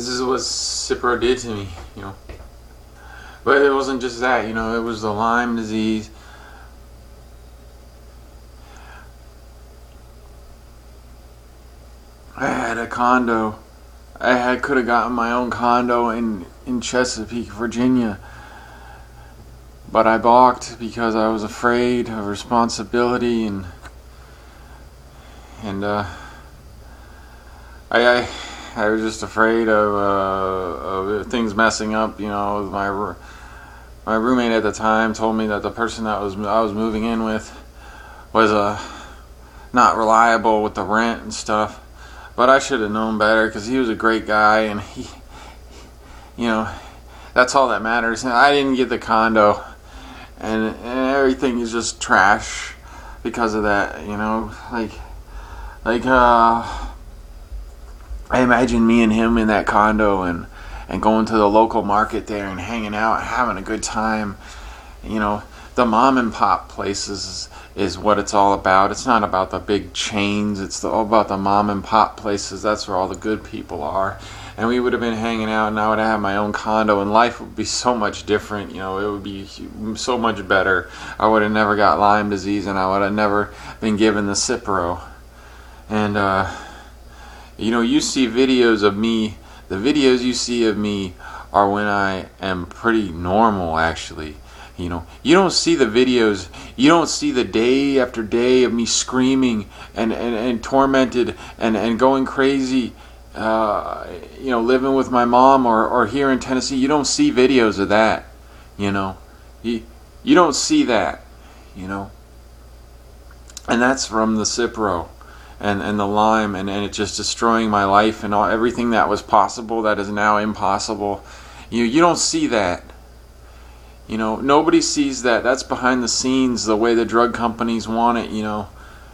This is what Cipro did to me, you know. But it wasn't just that, you know, it was the Lyme disease. I had a condo. I could have gotten my own condo in Chesapeake, Virginia. But I balked because I was afraid of responsibility and I was just afraid of things messing up. You know, my roommate at the time told me that the person that I was moving in with was not reliable with the rent and stuff. But I should have known better because he was a great guy, and he, you know, that's all that matters. And I didn't get the condo, and everything is just trash because of that. You know, like I imagine me and him in that condo and going to the local market there and hanging out and having a good time. You know, the mom and pop places is what it's all about. It's not about the big chains. It's all about the mom and pop places. That's where all the good people are. And we would have been hanging out, and I would have my own condo, and life would be so much different. You know, it would be so much better. I would have never got Lyme disease, and I would have never been given the Cipro. And you know, you see videos of me. The videos you see of me are when I am pretty normal, actually. You know, you don't see the videos, you don't see the day after day of me screaming and tormented and going crazy, you know, living with my mom or here in Tennessee. You don't see videos of that, you know. You don't see that, you know. And that's from the Cipro and the Lyme, and it just destroying my life and everything that was possible that is now impossible. You don't see that. You know, nobody sees that. That's behind the scenes, the way the drug companies want it, you know.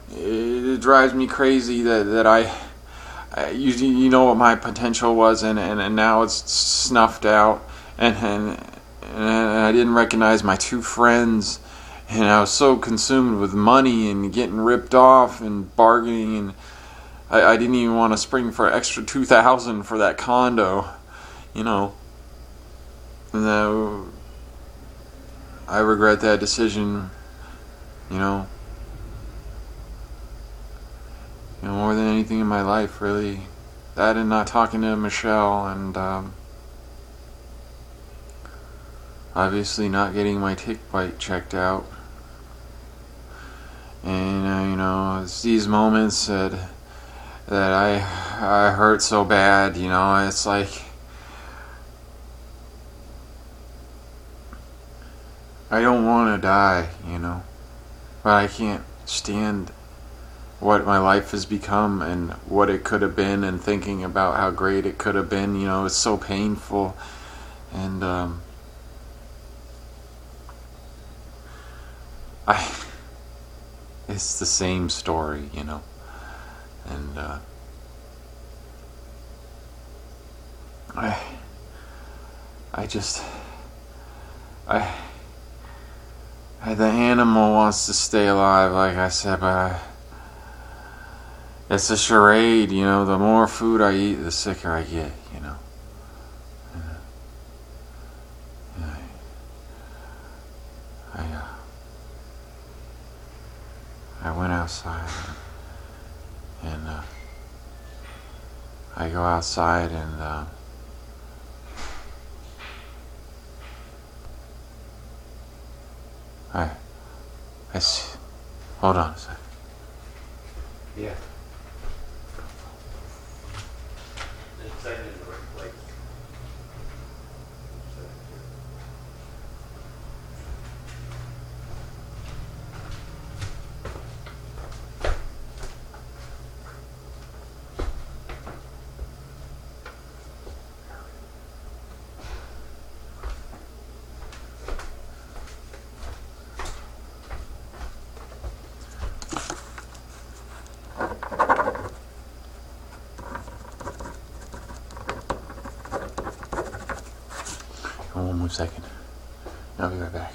It drives me crazy that you know what my potential was, and now it's snuffed out, and I didn't recognize my two friends, and I was so consumed with money and getting ripped off and bargaining, and I didn't even want to spring for an extra $2,000 for that condo, you know. And I regret that decision, you know, more than anything in my life, really. That and not talking to Michelle, and obviously not getting my tick bite checked out. And you know, it's these moments that I hurt so bad, you know. It's like I don't want to die, you know, but I can't stand what my life has become and what it could have been, and thinking about how great it could have been. You know, it's so painful, and it's the same story, you know, and the animal wants to stay alive, like I said, but it's a charade, you know. The more food I eat, the sicker I get, you know. I went outside, and I go outside, and I see. Hold on a second. Yeah. It's in the right place. One more second. I'll be right back.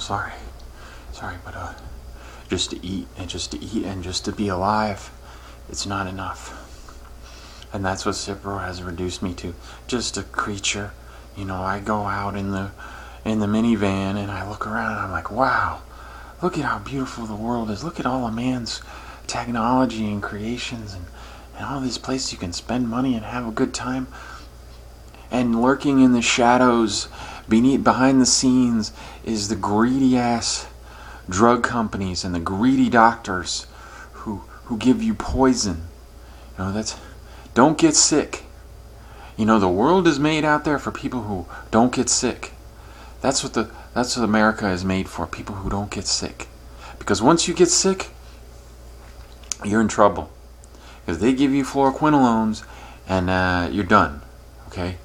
sorry, but just to eat and just to be alive, it's not enough. And that's what Cipro has reduced me to, just a creature. I go out in the minivan and I look around and I'm like, wow, look at how beautiful the world is. Look at all of man's technology and creations and all these places you can spend money and have a good time. And lurking in the shadows, behind the scenes, is the greedy ass drug companies and the greedy doctors who give you poison. Don't get sick. The world is made out there for people who don't get sick. That's what America is made for, people who don't get sick. Because once you get sick, you're in trouble. Because they give you fluoroquinolones and you're done. Okay?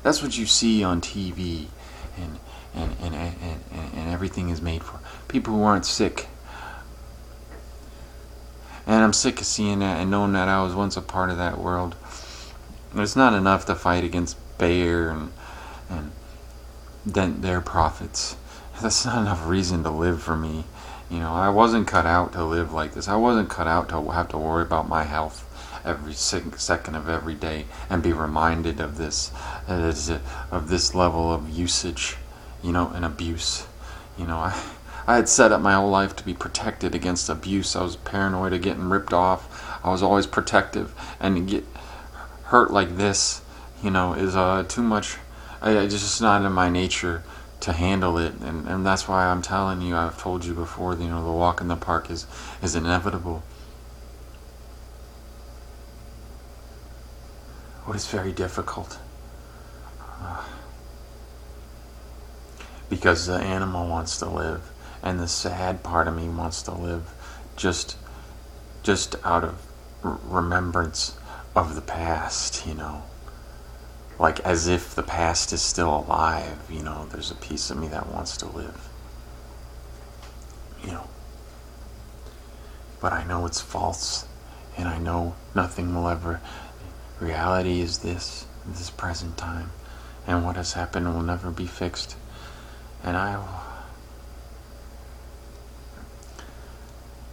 That's what you see on TV and everything is made for people who aren't sick. And I'm sick of seeing that and knowing that I was once a part of that world. It's not enough to fight against Bayer and dent their profits. That's not enough reason to live for me. I wasn't cut out to live like this. I wasn't cut out to have to worry about my health every second of every day and be reminded of this level of usage, and abuse. I had set up my whole life to be protected against abuse. I was paranoid of getting ripped off. I was always protective, and to get hurt like this, is too much. It's just not in my nature to handle it, and that's why I'm telling you. I've told you before. The walk in the park is inevitable. What is very difficult, because the animal wants to live. And the sad part of me wants to live just out of remembrance of the past, Like as if the past is still alive, there's a piece of me that wants to live. But I know it's false, and I know nothing will ever. Reality is this present time, and what has happened will never be fixed. And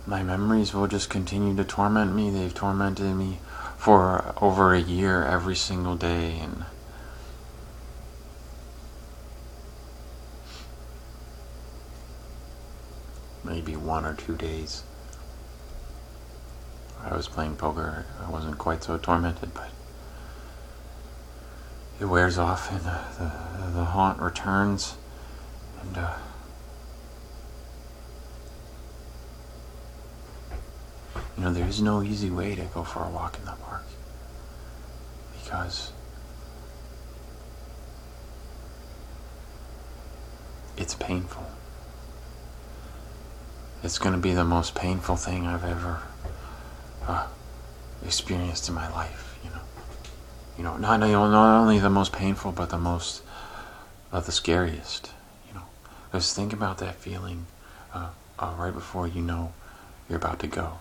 my memories will just continue to torment me. They've tormented me for over a year every single day, and maybe 1 or 2 days I was playing poker. I wasn't quite so tormented, but it wears off and the haunt returns, and there is no easy way to go for a walk in the park, because it's painful. It's going to be the most painful thing I've ever experienced in my life. Not only the most painful, but the scariest. Just think about that feeling right before you're about to go.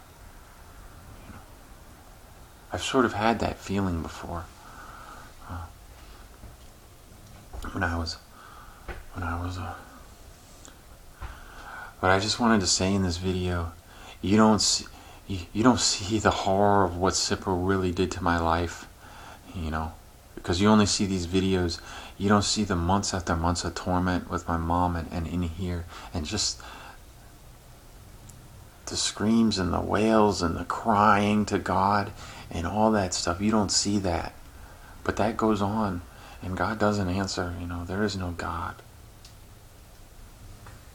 I've sort of had that feeling before. When I was but I just wanted to say in this video, you don't see the horror of what Cipro really did to my life, because you only see these videos. You don't see the months after months of torment with my mom and in here, and just the screams and the wails and the crying to God and all that stuff. You don't see that, but that goes on, and God doesn't answer. There is no God.